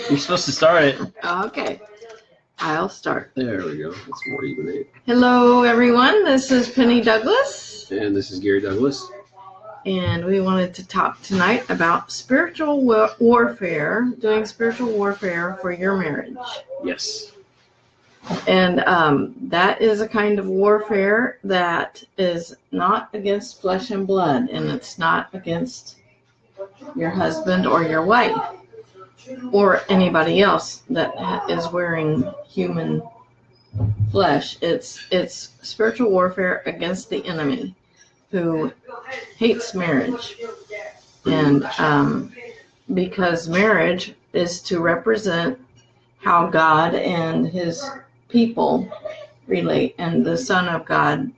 You're supposed to start it. Okay, I'll start. There we go. That's more even eight. Hello, everyone. This is Penny Douglas, And this is Gary Douglas. and we wanted to talk tonight about spiritual warfare, doing spiritual warfare for your marriage. Yes. And that is a kind of warfare that is not against flesh and blood, and it's not against your husband or your wife or anybody else that is wearing human flesh. It's spiritual warfare against the enemy who hates marriage. And because marriage is to represent how God and his people relate, and the Son of God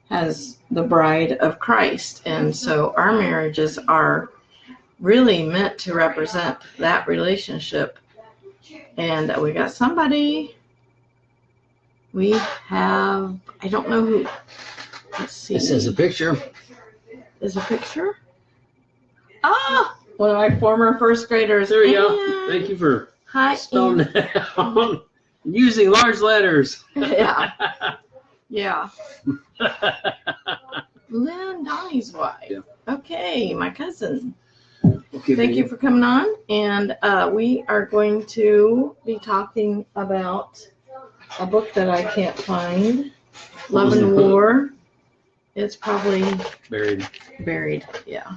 has the bride of Christ, and so our marriages are really meant to represent that relationship. And we got somebody, we have, I don't know who, let's see. This is a picture. There's a picture? Ah, one of my former first graders. There we go. Thank you for spelling that out. Using large letters. Yeah. Yeah. Lynn, Donnie's wife. Yeah. Okay, my cousin. Okay, Thank you for coming on. And we are going to be talking about a book that I can't find, Love and War. It's probably buried. Yeah.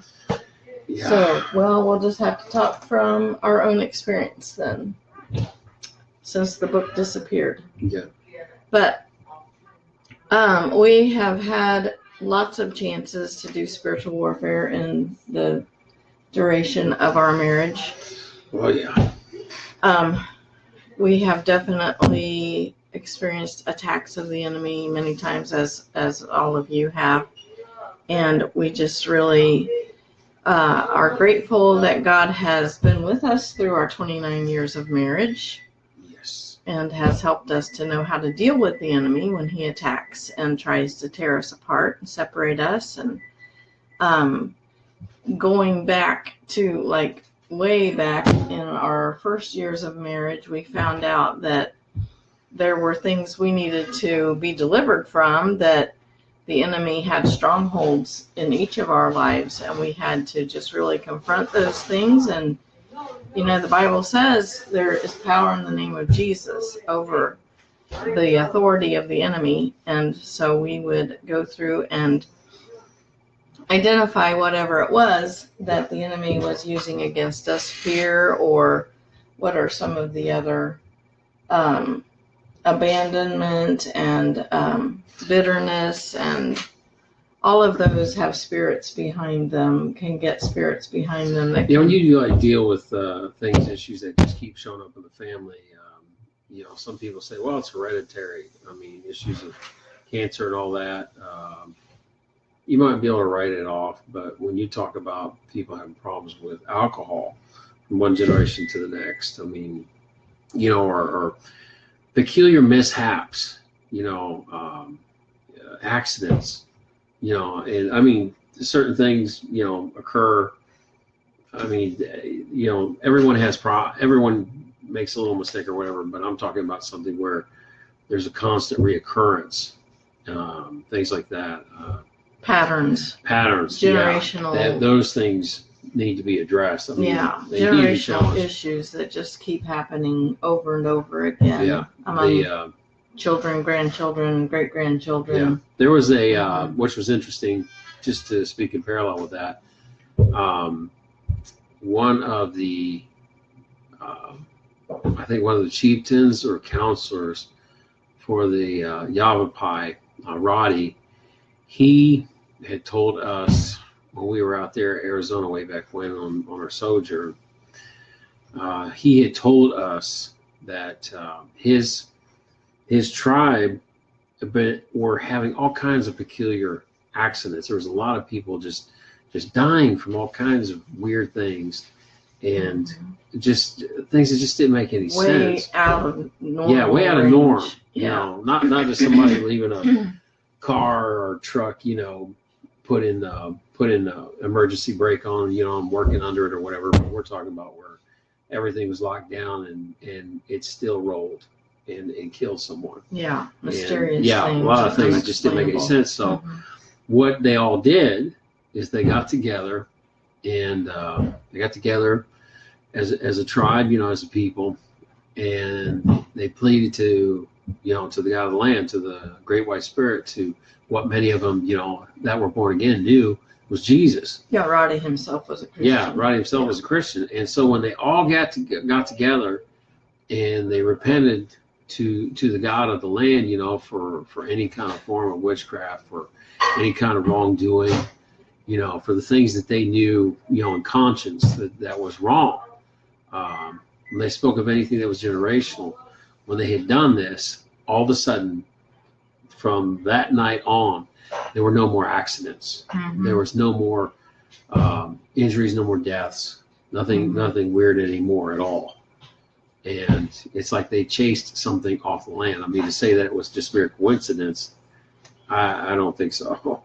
So, well, we'll just have to talk from our own experience then, since the book disappeared. Yeah. But we have had lots of chances to do spiritual warfare in the duration of our marriage. Oh, yeah. We have definitely experienced attacks of the enemy many times, as all of you have. And we just really are grateful that God has been with us through our 29 years of marriage. And has helped us to know how to deal with the enemy when he attacks and tries to tear us apart and separate us. And going back to like way back in our first years of marriage, we found out that there were things we needed to be delivered from, that the enemy had strongholds in each of our lives, and we had to just really confront those things. And you know, the Bible says there is power in the name of Jesus over the authority of the enemy. And so we would go through and identify whatever it was that the enemy was using against us, fear, or what are some of the other abandonment and bitterness, and all of those have spirits behind them, can get spirits behind them. That when you deal with issues that just keep showing up in the family, some people say, well, it's hereditary. I mean, issues of cancer and all that. You might be able to write it off, but when you talk about people having problems with alcohol from one generation to the next, I mean, or peculiar mishaps, accidents, and I mean, certain things, occur. I mean, everyone makes a little mistake or whatever, but I'm talking about something where there's a constant reoccurrence, things like that. Patterns, generational. Yeah, those things need to be addressed. I mean, generational issues that just keep happening over and over again. Yeah, among children, grandchildren, great-grandchildren. Yeah, there was a which was interesting, just to speak in parallel with that. One of the, I think one of the chieftains or counselors for the Yavapai, Roddy, he had told us when we were out there in Arizona way back when on our sojourn, he had told us that his tribe were having all kinds of peculiar accidents. There was a lot of people just dying from all kinds of weird things, and just things that just didn't make any sense. Way out of norm. Yeah, way out of norm. Yeah. Not just somebody leaving a car or truck, put in the emergency brake on, I'm working under it or whatever. But we're talking about where everything was locked down and it still rolled and killed someone. Yeah, And, mysterious yeah, things. a lot of things that just didn't make any sense. So what they all did is they got together and they got together as a tribe, as a people, and they pleaded to to the God of the land, to the Great White Spirit, to what many of them that were born again knew was Jesus. Yeah, Roddy himself was a Christian. Yeah, Roddy himself was a Christian, and so when they all got together and they repented to the God of the land, for any kind of form of witchcraft, for any kind of wrongdoing, for the things that they knew, in conscience that was wrong. When they spoke of anything that was generational, when they had done this, all of a sudden, from that night on, there were no more accidents. Mm-hmm. There was no more injuries, no more deaths, nothing weird anymore at all. And it's like they chased something off the land. I mean, to say that it was just mere coincidence, I don't think so.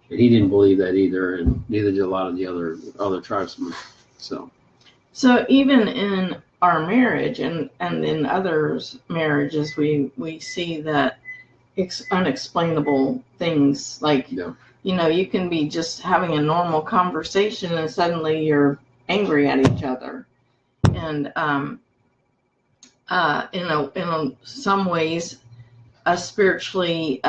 And he didn't believe that either, and neither did a lot of the other tribesmen. So even in our marriage and in others' marriages, we see that it's unexplainable things like, you can be just having a normal conversation and suddenly you're angry at each other. And in some ways, a spiritually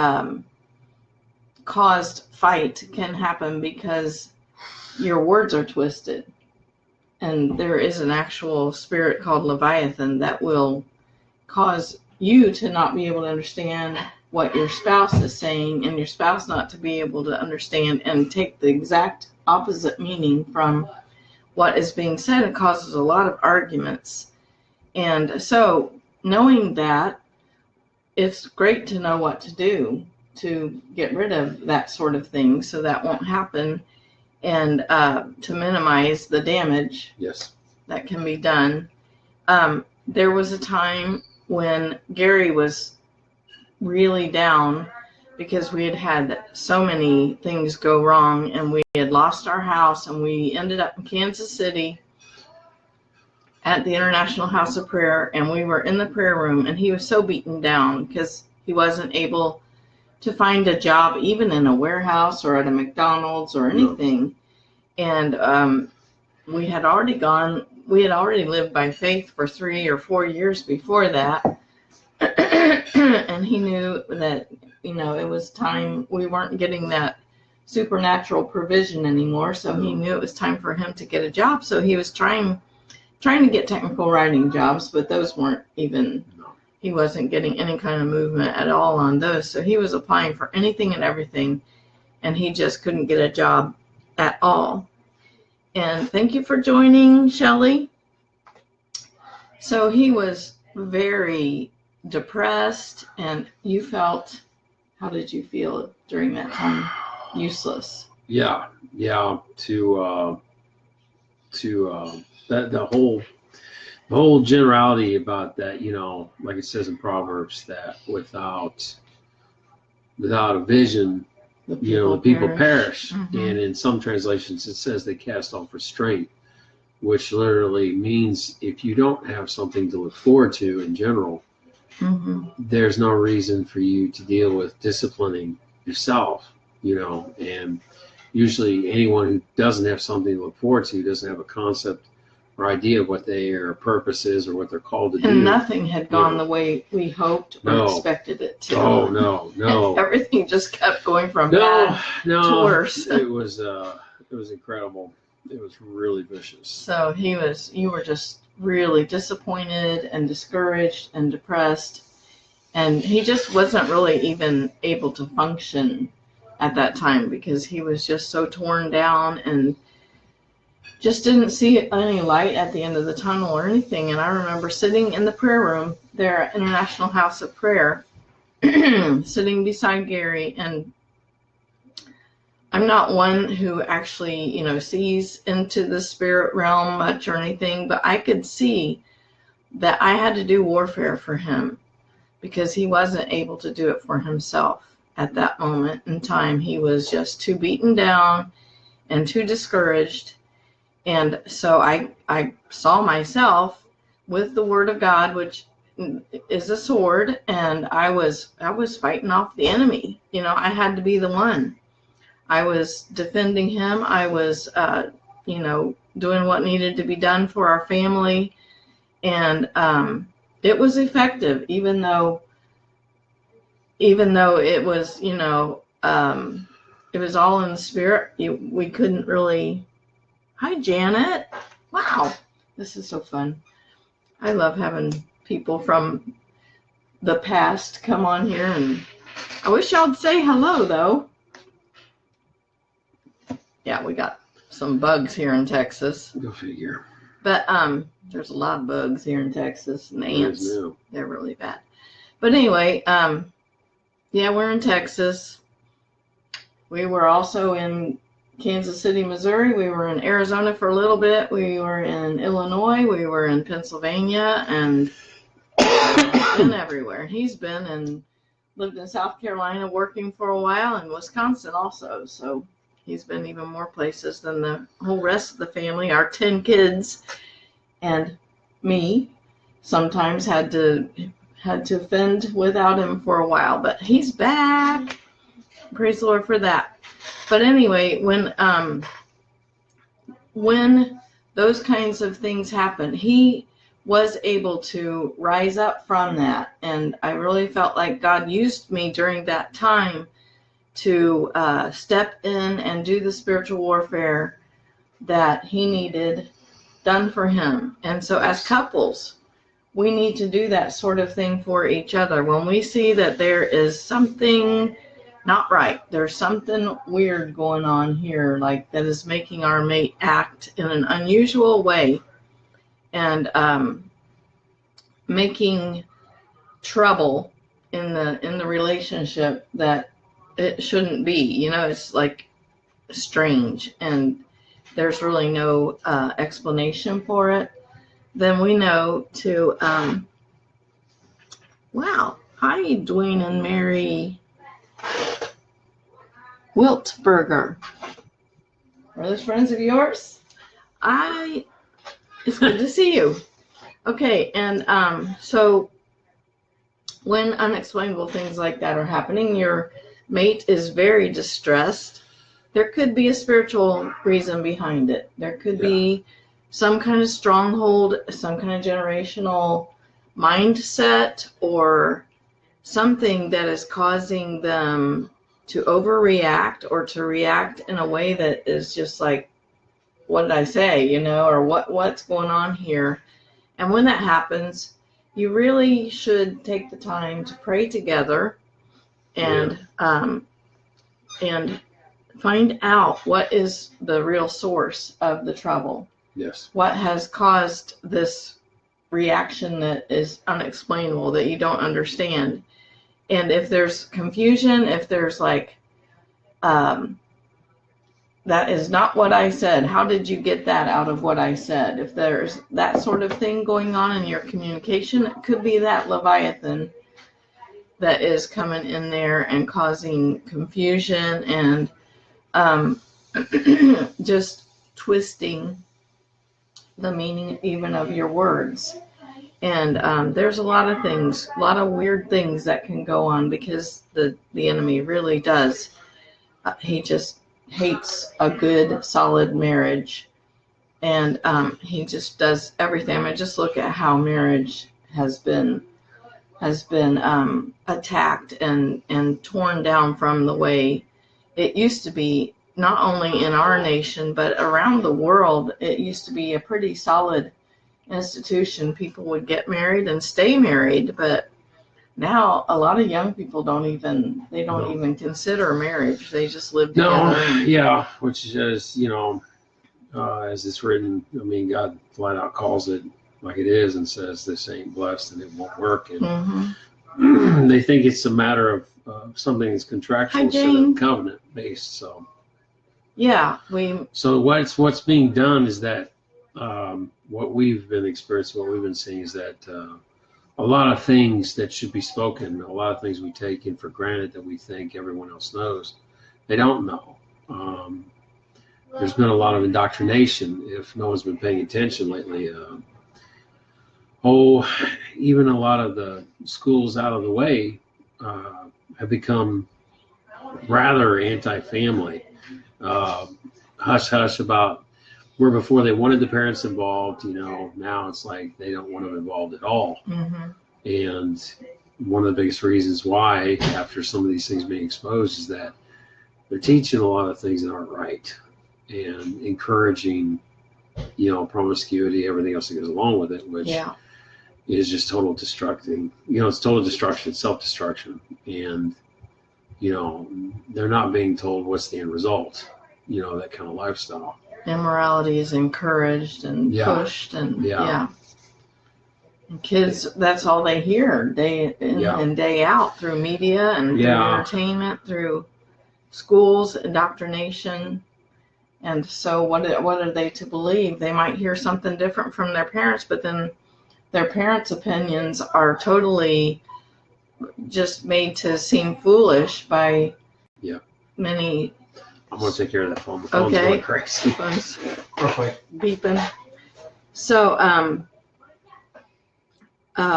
caused fight can happen because your words are twisted. And there is an actual spirit called Leviathan that will cause you to not be able to understand what your spouse is saying, and your spouse not to be able to understand and take the exact opposite meaning from what is being said. It causes a lot of arguments. And so knowing that, it's great to know what to do to get rid of that sort of thing so that won't happen, and to minimize the damage that can be done. There was a time when Gary was really down because we had so many things go wrong, and we had lost our house, and we ended up in Kansas City at the International House of Prayer, and we were in the prayer room, and he was so beaten down because he wasn't able to find a job even in a warehouse or at a McDonald's or anything. And we had already lived by faith for 3 or 4 years before that. And he knew that, it was time. We weren't getting that supernatural provision anymore. So he knew it was time for him to get a job. So he was trying to get technical writing jobs, but those weren't even, he wasn't getting any kind of movement at all on those. So he was applying for anything and everything, and he just couldn't get a job at all. And thank you for joining, Shelley. So he was very depressed, and you felt, how did you feel during that time? Useless. Yeah. That the whole generality about that, like it says in Proverbs, that without a vision, the people perish. Mm-hmm. And in some translations, it says they cast off restraint, which literally means if you don't have something to look forward to in general, there's no reason for you to deal with disciplining yourself, and usually anyone who doesn't have something to look forward to doesn't have a concept or idea of what their purpose is or what they're called to do. And nothing had gone the way we hoped or expected it to. Oh, no. Everything just kept going from bad to worse. It was incredible. It was really vicious. So you were just really disappointed and discouraged and depressed. And he just wasn't really even able to function at that time because he was just so torn down and just didn't see any light at the end of the tunnel or anything. And I remember sitting in the prayer room there at International House of Prayer, sitting beside Gary. And I'm not one who actually, sees into the spirit realm much or anything, but I could see that I had to do warfare for him because he wasn't able to do it for himself at that moment in time. He was just too beaten down and too discouraged. And so I saw myself with the word of God, which is a sword, and I was fighting off the enemy. I had to be the one. I was defending him. I was, doing what needed to be done for our family. And it was effective, even though it was, it was all in the spirit. We couldn't really. Hi, Janet. Wow, this is so fun. I love having people from the past come on here, and I wish y'all would say hello, though. Yeah, we got some bugs here in Texas. Go figure. But there's a lot of bugs here in Texas, and ants. They're really bad. But anyway, yeah, we're in Texas. We were also in Kansas City, Missouri. We were in Arizona for a little bit. We were in Illinois. We were in Pennsylvania, and been everywhere. He's been and lived in South Carolina, working for a while, and Wisconsin also. So he's been even more places than the whole rest of the family. Our 10 kids and me sometimes had to fend without him for a while, but he's back. Praise the Lord for that. But anyway, when those kinds of things happen, he was able to rise up from that. And I really felt like God used me during that time to step in and do the spiritual warfare that he needed done for him. And so as couples, we need to do that sort of thing for each other. When we see that there is something not right, there's something weird going on here, like that is making our mate act in an unusual way and making trouble in the relationship that it shouldn't be. It's like strange and there's really no explanation for it. Then we know to wow, hi Dwayne and Mary Wiltberger. Are those friends of yours? It's good to see you. Okay, and so when unexplainable things like that are happening, your mate is very distressed. There could be a spiritual reason behind it. There could be some kind of stronghold, some kind of generational mindset, or something that is causing them to overreact or to react in a way that is just like, what did I say, or what's going on here? And when that happens, you really should take the time to pray together and find out what is the real source of the trouble. Yes. What has caused this reaction that is unexplainable, that you don't understand. And if there's confusion, if there's like, that is not what I said, how did you get that out of what I said? If there's that sort of thing going on in your communication, it could be that Leviathan that is coming in there and causing confusion and just twisting the meaning even of your words. And there's a lot of things, a lot of weird things that can go on because the enemy really does. He just hates a good, solid marriage. And he just does everything. I mean, just look at how marriage has been attacked and torn down from the way it used to be, not only in our nation, but around the world. It used to be a pretty solid institution. People would get married and stay married, but now a lot of young people don't even consider marriage. They just live together. Which is, as it's written, I mean, God flat out calls it like it is and says this ain't blessed and it won't work. And they think it's a matter of something that's contractual instead of covenant based. So So what's being done is that what we've been experiencing, what we've been seeing is that a lot of things that should be spoken, a lot of things we take in for granted that we think everyone else knows, they don't know. there's been a lot of indoctrination, if no one's been paying attention lately. Even a lot of the schools out of the way have become rather anti-family. Hush hush about where before they wanted the parents involved, now it's like they don't want them involved at all. Mm-hmm. And one of the biggest reasons why, after some of these things being exposed, is that they're teaching a lot of things that aren't right and encouraging, promiscuity, everything else that goes along with it, which is just total destructing. It's total destruction, self-destruction. And, they're not being told what's the end result, that kind of lifestyle. Immorality is encouraged and pushed, and And kids, that's all they hear day in and day out through media and through entertainment, through schools, indoctrination. And so what are they to believe? They might hear something different from their parents, but then their parents' opinions are totally just made to seem foolish by many. I'm going to take care of that phone. The phone's going crazy. Phone's beeping. So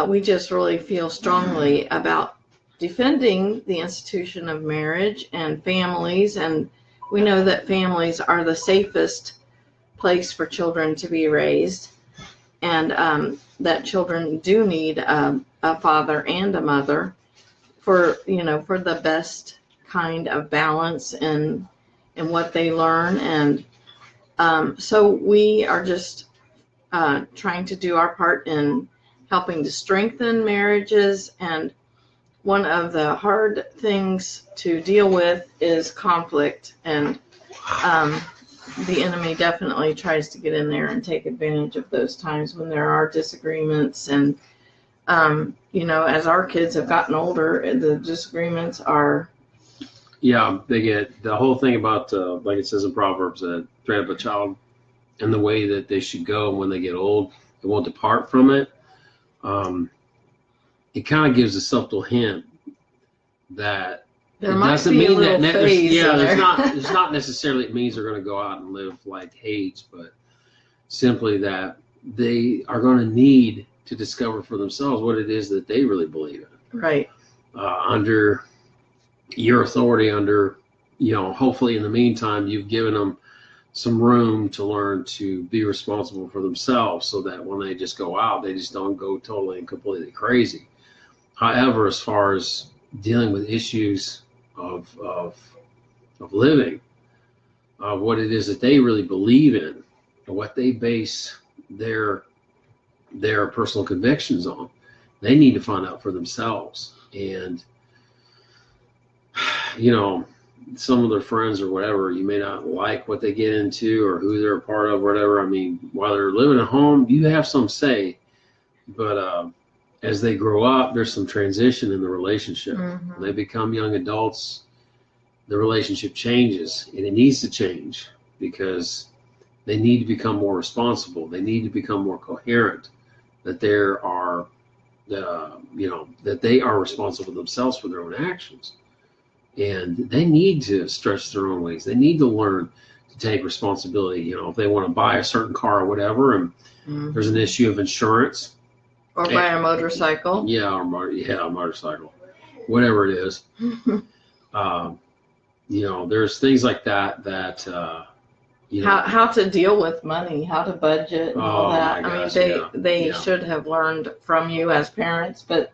we just really feel strongly about defending the institution of marriage and families, and we know that families are the safest place for children to be raised, and that children do need a father and a mother for the best kind of balance in what they learn. And so we are just trying to do our part in helping to strengthen marriages. And one of the hard things to deal with is conflict, and the enemy definitely tries to get in there and take advantage of those times when there are disagreements. And as our kids have gotten older, the disagreements are they get the whole thing about like it says in Proverbs, train up a child in the way that they should go, and when they get old they won't depart from it. It kind of gives a subtle hint that there might be a little phase there's not necessarily it means they're going to go out and live like Hades, but simply that they are going to need to discover for themselves what it is that they really believe in. Right. Under your authority, hopefully in the meantime you've given them some room to learn to be responsible for themselves, so that when they just go out, they just don't go totally and completely crazy. However, as far as dealing with issues of living, what it is that they really believe in, and what they base their personal convictions on, they need to find out for themselves. And some of their friends or whatever, you may not like what they get into or who they're a part of, or whatever. I mean, while they're living at home, you have some say, but as they grow up, there's some transition in the relationship. Mm-hmm. When they become young adults, the relationship changes, and it needs to change because they need to become more responsible. They need to become more coherent, that that they are responsible themselves for their own actions. And they need to stretch their own wings. They need to learn to take responsibility. If they want to buy a certain car or whatever, and there's an issue of insurance, or buy a motorcycle. A motorcycle, whatever it is. There's things like that. How to deal with money, how to budget, and all that. Gosh, they should have learned from you as parents, but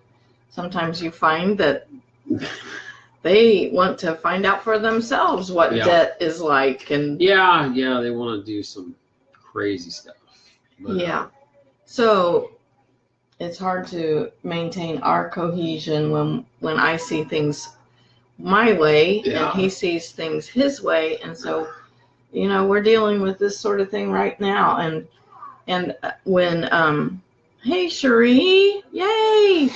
sometimes you find that they want to find out for themselves what debt is like. And they want to do some crazy stuff. But, so it's hard to maintain our cohesion when I see things my way and he sees things his way. And so we're dealing with this sort of thing right now. And when hey Cherie, yay.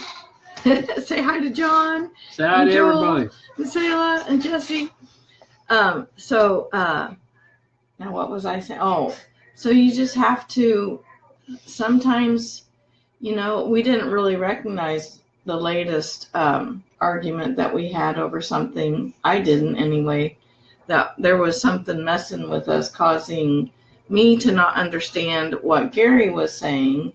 Say hi to John. Say hi to everybody. And Selah and Jesse. Now what was I saying? Oh, so you just have to sometimes, we didn't really recognize the latest argument that we had over something. I didn't anyway, that there was something messing with us, causing me to not understand what Gary was saying,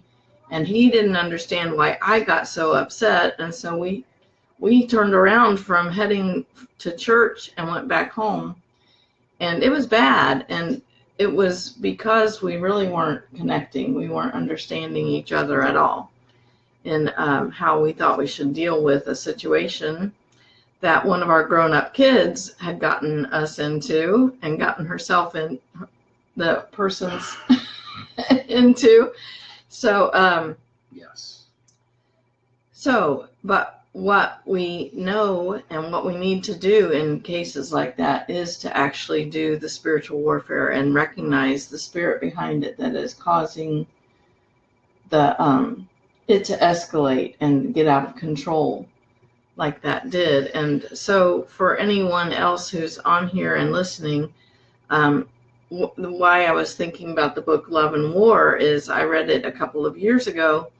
and he didn't understand why I got so upset. And so we turned around from heading to church and went back home, and it was bad. And it was because we really weren't connecting. We weren't understanding each other at all, and how we thought we should deal with a situation that one of our grown-up kids had gotten us into and gotten herself in the person's into. So Yes. so but what we know and what we need to do in cases like that is to actually do the spiritual warfare and recognize the spirit behind it that is causing the it to escalate and get out of control like that did. And so for anyone else who's on here and listening, why I was thinking about the book Love and War is I read it a couple of years ago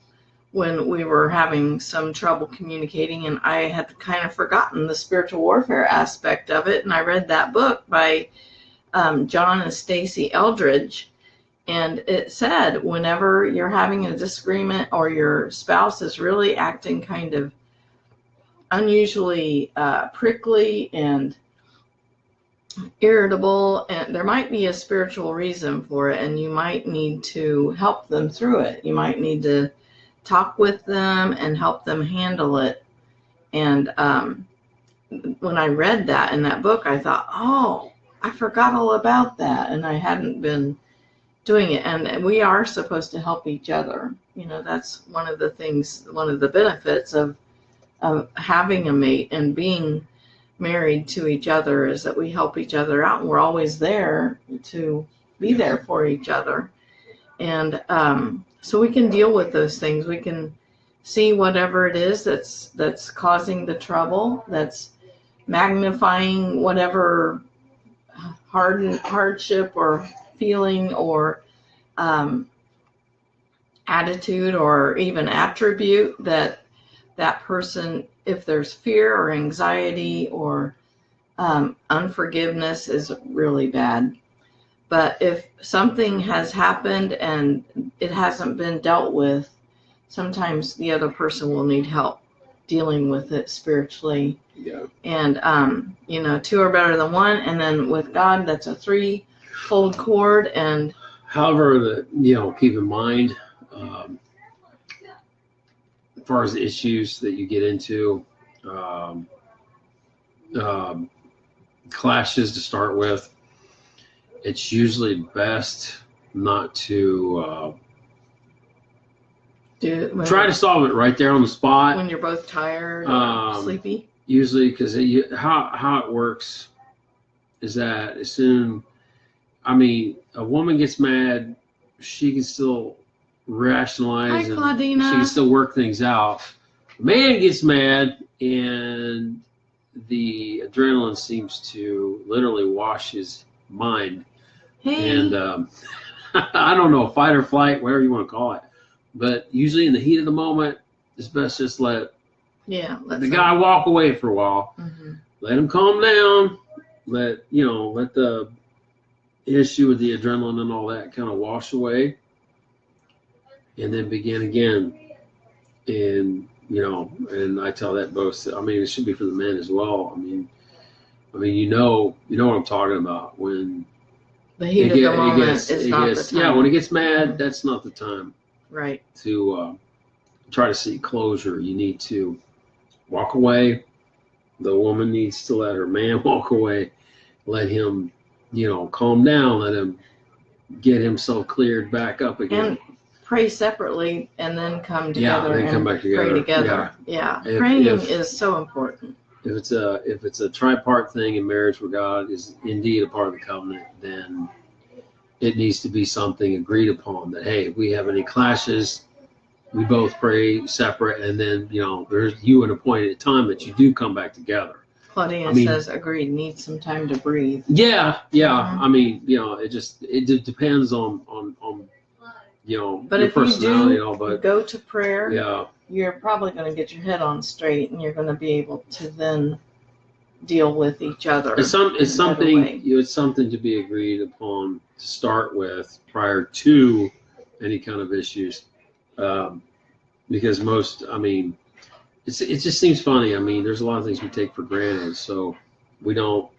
when we were having some trouble communicating, and I had kind of forgotten the spiritual warfare aspect of it. And I read that book by John and Stacy Eldridge, and it said whenever you're having a disagreement or your spouse is really acting kind of unusually prickly and irritable, and there might be a spiritual reason for it, and you might need to help them through it. You might need to talk with them and help them handle it. And when I read that in that book, I thought, oh, I forgot all about that, and I hadn't been doing it. And we are supposed to help each other. You know, that's one of the things, one of the benefits of having a mate and being married to each other is that we help each other out, and we're always there to be there for each other. And so we can deal with those things. We can see whatever it is that's causing the trouble, that's magnifying whatever hardship or feeling or attitude or even attribute that person, if there's fear or anxiety or unforgiveness, is really bad. But if something has happened and it hasn't been dealt with, sometimes the other person will need help dealing with it spiritually. Yeah. And, two are better than one. And then with God, that's a threefold cord. And however, keep in mind, as far as the issues that you get into, clashes to start with, it's usually best not to try to solve it right there on the spot when you're both tired or sleepy. Usually, because how it works is that as soon, a woman gets mad, she can still rationalize. Hi, and Claudina. she can still work things out. The man gets mad, and the adrenaline seems to literally wash his mind. Hey. And I don't know, fight or flight, whatever you want to call it. But usually in the heat of the moment, it's best just let the guy walk away for a while. Mm-hmm. Let him calm down. Let the issue with the adrenaline and all that kind of wash away. And then begin again. And, and I tell that both, it should be for the men as well. You know what I'm talking about. When the heat of the moment is not the time. Yeah, when it gets mad, that's not the time. Right. To try to seek closure. You need to walk away. The woman needs to let her man walk away. Let him, calm down. Let him get himself cleared back up again. And pray separately and then come together then come back together. Pray together. Yeah. Praying is so important. If it's a tripart thing in marriage where God is indeed a part of the covenant, then it needs to be something agreed upon that, hey, if we have any clashes, we both pray separate, and then, there's an appointed time that you do come back together. Claudia says, agreed, needs some time to breathe. Yeah. Mm-hmm. It depends on but your if personality, you do go to prayer, yeah, you're probably going to get your head on straight, and you're going to be able to then deal with each other. It's in a better way. something to be agreed upon to start with prior to any kind of issues, because it just seems funny. I mean, there's a lot of things we take for granted, so we don't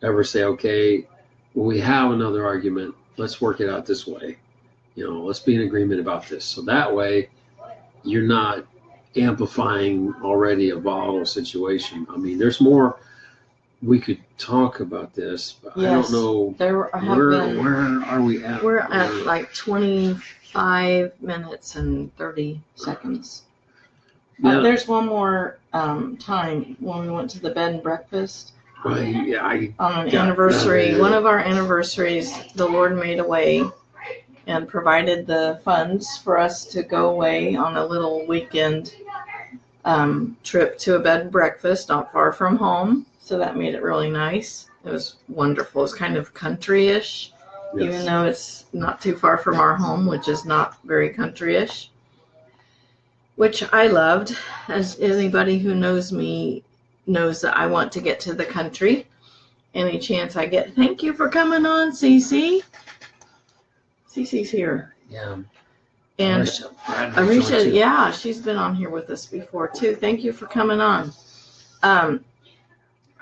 ever say, okay, when we have another argument, let's work it out this way. Let's be in agreement about this. So that way, you're not amplifying already a volatile situation. I mean, there's more we could talk about this, but Yes, I don't know where are we at? We're at like 25 minutes and 30 seconds. Yeah. There's one more time when we went to the bed and breakfast. Well, yeah, on an anniversary. One of our anniversaries, the Lord made a way and provided the funds for us to go away on a little weekend trip to a bed and breakfast not far from home. So that made it really nice. It was wonderful. It's kind of country-ish, yes. Even though it's not too far from our home, which is not very country-ish, which I loved. As anybody who knows me knows that I want to get to the country any chance I get. Thank you for coming on, Cece. Cece's here. Yeah. And Arisha, yeah, she's been on here with us before too. Thank you for coming on.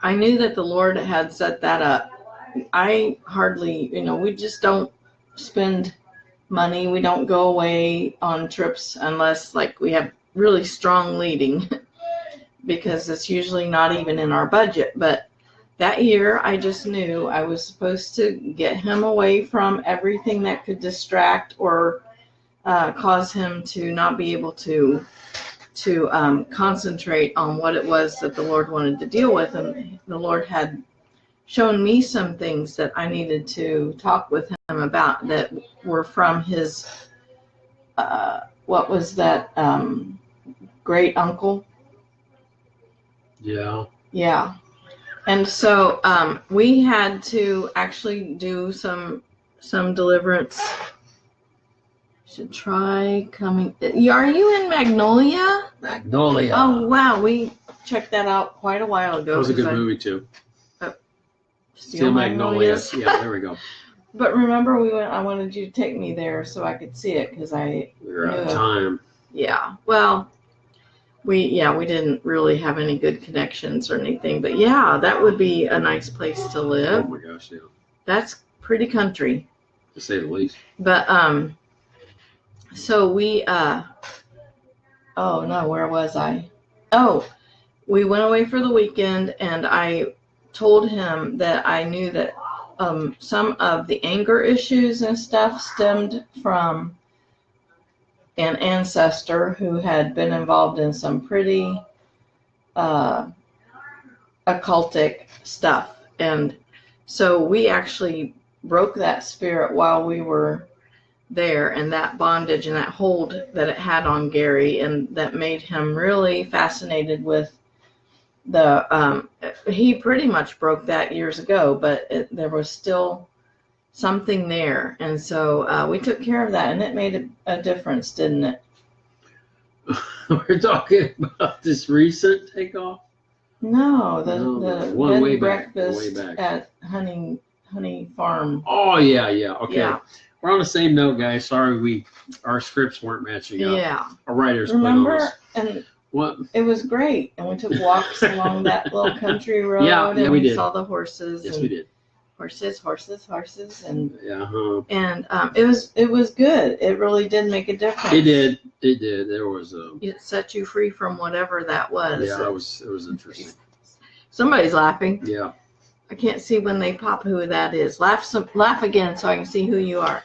I knew that the Lord had set that up. I hardly, we just don't spend money. We don't go away on trips unless like we have really strong leading because it's usually not even in our budget. But that year I just knew I was supposed to get him away from everything that could distract or cause him to not be able to concentrate on what it was that the Lord wanted to deal with. And the Lord had shown me some things that I needed to talk with him about that were from his, what was that, great uncle? Yeah. Yeah. And so we had to actually do some deliverance. Should try coming. Are you in Magnolia? Magnolia. Oh wow, we checked that out quite a while ago. That was a good movie too. Steel Magnolias. Yeah, there we go. But remember, I wanted you to take me there so I could see it because we were out of time. Yeah. Well, we didn't really have any good connections or anything, but yeah, that would be a nice place to live. Oh my gosh, yeah. That's pretty country, to say the least. But so we oh no, where was I? Oh, we went away for the weekend, and I told him that I knew that some of the anger issues and stuff stemmed from an ancestor who had been involved in some pretty occultic stuff. And so we actually broke that spirit while we were there, and that bondage and that hold that it had on Gary, and that made him really fascinated with the he pretty much broke that years ago, but there was still something there. And so we took care of that, and it made a difference, didn't it? We're talking about this recent takeoff? No, the one bed way and back, breakfast at Honey Farm. Oh yeah, okay. Yeah. We're on the same note, guys. Sorry, our scripts weren't matching up. Yeah. Our writers Remember, and what? It was great, and we took walks along that little country road. Yeah, and we did. Saw the horses. Yes, and we did. Horses, and yeah. And it was good. It really did make a difference. It did. There was it set you free from whatever that was. Yeah, it was interesting. Somebody's laughing. Yeah. I can't see when they pop who that is. Laugh again so I can see who you are.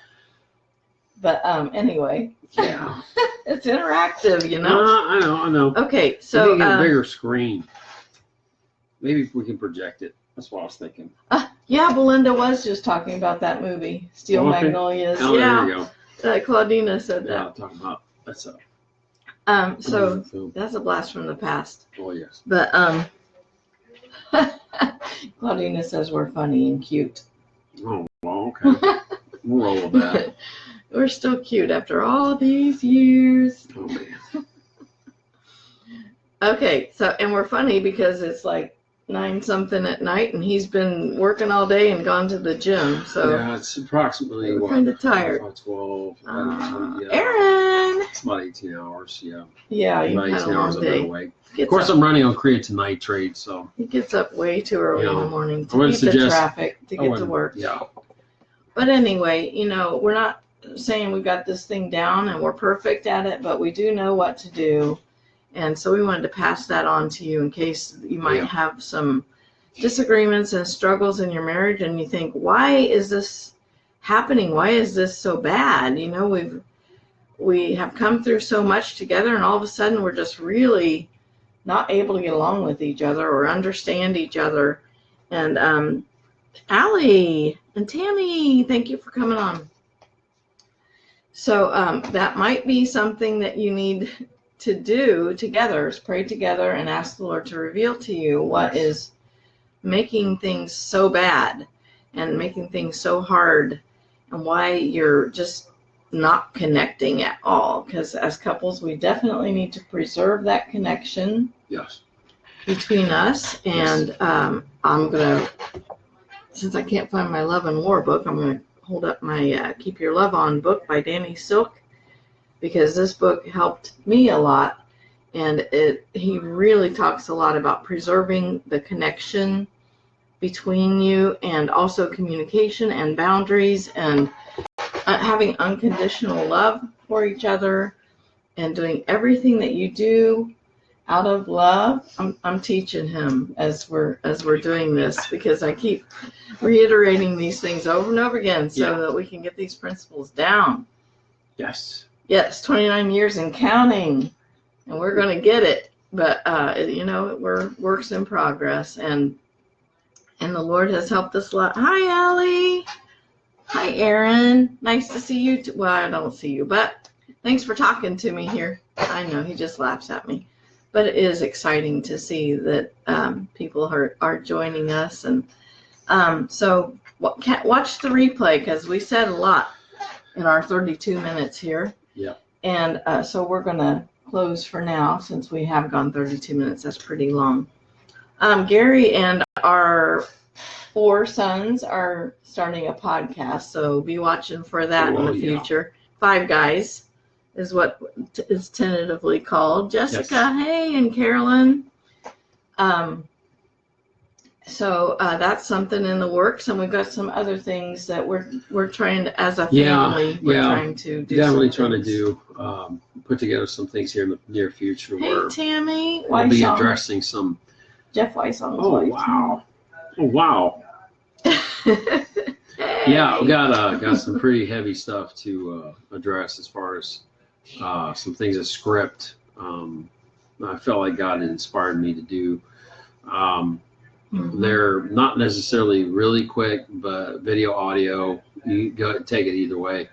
But anyway. Yeah. It's interactive, I know. Okay, so we need a bigger screen. Maybe we can project it. That's what I was thinking. Yeah, Belinda was just talking about that movie, Steel Magnolias. Oh, yeah. There you go. Claudina said that. Yeah, I'm talking about that's so that's a blast from the past. Oh yes. But Claudina says we're funny and cute. Oh well, okay. We'll roll with that. We're still cute after all these years. Oh man. Okay, so and we're funny because it's like 9 something at night, and he's been working all day and gone to the gym. So yeah, it's approximately we're what, kind of tired. 12, yeah. Aaron. It's about 18 hours. Yeah, Yeah, you about had 18 a hours long I've been day. awake. Of Gets course, up, I'm running on creatinine trade, so he gets up way too early in the morning I to wouldn't beat the suggest- traffic to I get to wouldn't- work. Yeah, But anyway, we're not saying we got this thing down and we're perfect at it, but we do know what to do. And so we wanted to pass that on to you in case you might Yeah. have some disagreements and struggles in your marriage and you think, why is this happening? Why is this so bad? We have come through so much together, and all of a sudden we're just really not able to get along with each other or understand each other. And Allie and Tammy, thank you for coming on. So that might be something that you need to do together, is pray together and ask the Lord to reveal to you what is making things so bad and making things so hard, and why you're just not connecting at all. Because as couples, we definitely need to preserve that connection yes. between us. And I'm gonna, since I can't find my Love and War book, I'm gonna hold up my Keep Your Love On book by Danny Silk, because this book helped me a lot. And he really talks a lot about preserving the connection between you, and also communication and boundaries, and having unconditional love for each other, and doing everything that you do out of love. I'm teaching him as we're doing this, because I keep reiterating these things over and over again so that we can get these principles down. Yes. Yes, 29 years and counting, and we're going to get it. But we're works in progress, and the Lord has helped us a lot. Hi, Allie. Hi, Aaron. Nice to see you. Well, I don't see you, but thanks for talking to me here. I know he just laughs at me, but it is exciting to see that people are joining us. And so watch the replay, because we said a lot in our 32 minutes here. Yeah. And so we're going to close for now, since we have gone 32 minutes. That's pretty long. Gary and our 4 sons are starting a podcast, so be watching for that in the future. 5 Guys is what is tentatively called. Jessica, hey, and Carolyn. So that's something in the works, and we've got some other things that we're trying to, as a family, we're trying to do. Definitely trying to do, put together some things here in the near future. Hey, where Tammy, we'll be addressing some. Jeff Weissong's Oh, wife. wow. Oh, wow. Hey. Yeah, we got some pretty heavy stuff to address as far as some things of script. I felt like God had inspired me to do. They're not necessarily really quick, but video, audio, you go take it either way,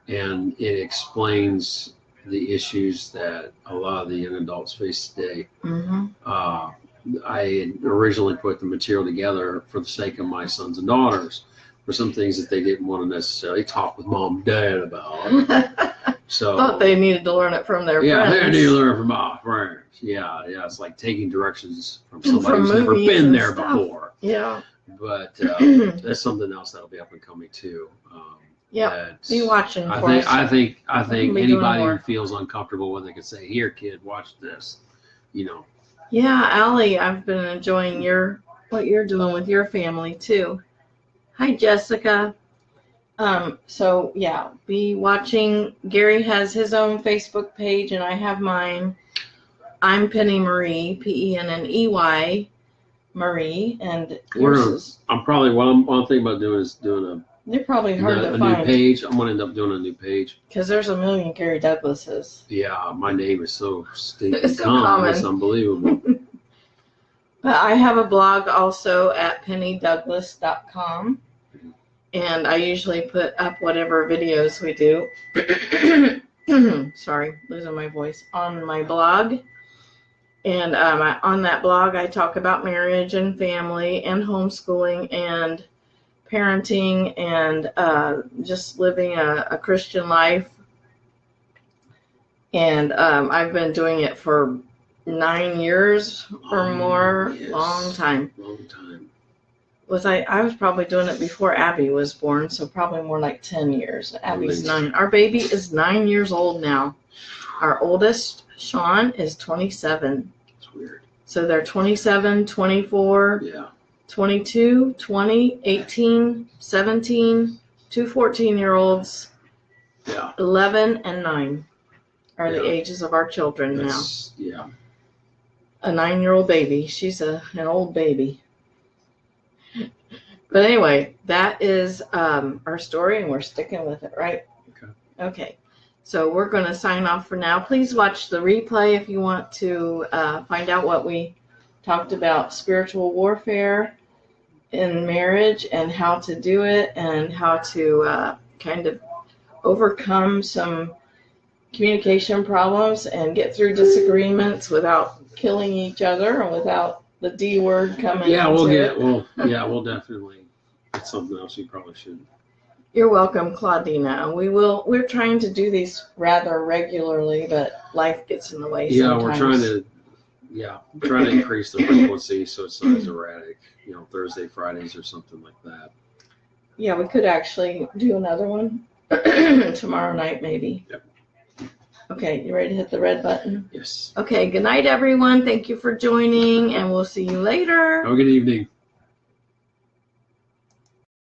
and it explains the issues that a lot of the young adults face today. I had originally put the material together for the sake of my sons and daughters, for some things that they didn't want to necessarily talk with mom and dad about. So thought they needed to learn it from their friends. Yeah, they need to learn from our friends. Yeah, it's like taking directions from somebody who's never movies been and there stuff. before. Yeah. But that's something else that'll be up and coming too. Be watching for us. I think be doing anybody more. who feels uncomfortable with it can say, "Here, kid, watch this." Yeah, Allie, I've been enjoying what you're doing with your family too. Hi, Jessica. So yeah, be watching. Gary has his own Facebook page, and I have mine. I'm Penney Marie, Penney Marie, and yours is. I'm probably what I'm thinking about doing is doing They're probably hard to a find. new page. I'm gonna end up doing a new page. Because there's a million Gary Douglases. Yeah, my name is so stinking It's so common. It's common. unbelievable. But I have a blog also at pennydouglas.com. And I usually put up whatever videos we do. Sorry, losing my voice. On my blog. And on that blog, I talk about marriage and family and homeschooling and parenting and just living a Christian life. And I've been doing it for 9 years or Oh, more. yes. Long time. Long time. I was probably doing it before Abby was born, so probably more like 10 years. Abby's Amazing. 9. Our baby is 9 years old now. Our oldest, Sean, is 27. It's weird. So they're 27, 24, Yeah. 22, 20, 18, 17, two 14-year-olds, Yeah. 11, and 9 are the Yeah. ages of our children now. That's, yeah. A 9-year-old baby. She's an old baby. But anyway, that is our story, and we're sticking with it, right? Okay. Okay. So we're going to sign off for now. Please watch the replay if you want to find out what we talked about spiritual warfare in marriage and how to do it and how to kind of overcome some communication problems and get through disagreements without killing each other and without the D word coming Yeah, into it. we'll definitely. It's something else we probably should. You're welcome, Claudina. We're trying to do these rather regularly, but life gets in the way sometimes. We're trying to increase the frequency so it's not as erratic. Thursday, Fridays, or something like that. Yeah, we could actually do another one tomorrow night, maybe. Yep. Okay, you ready to hit the red button? Yes. Okay, good night, everyone. Thank you for joining, and we'll see you later. Have a good evening.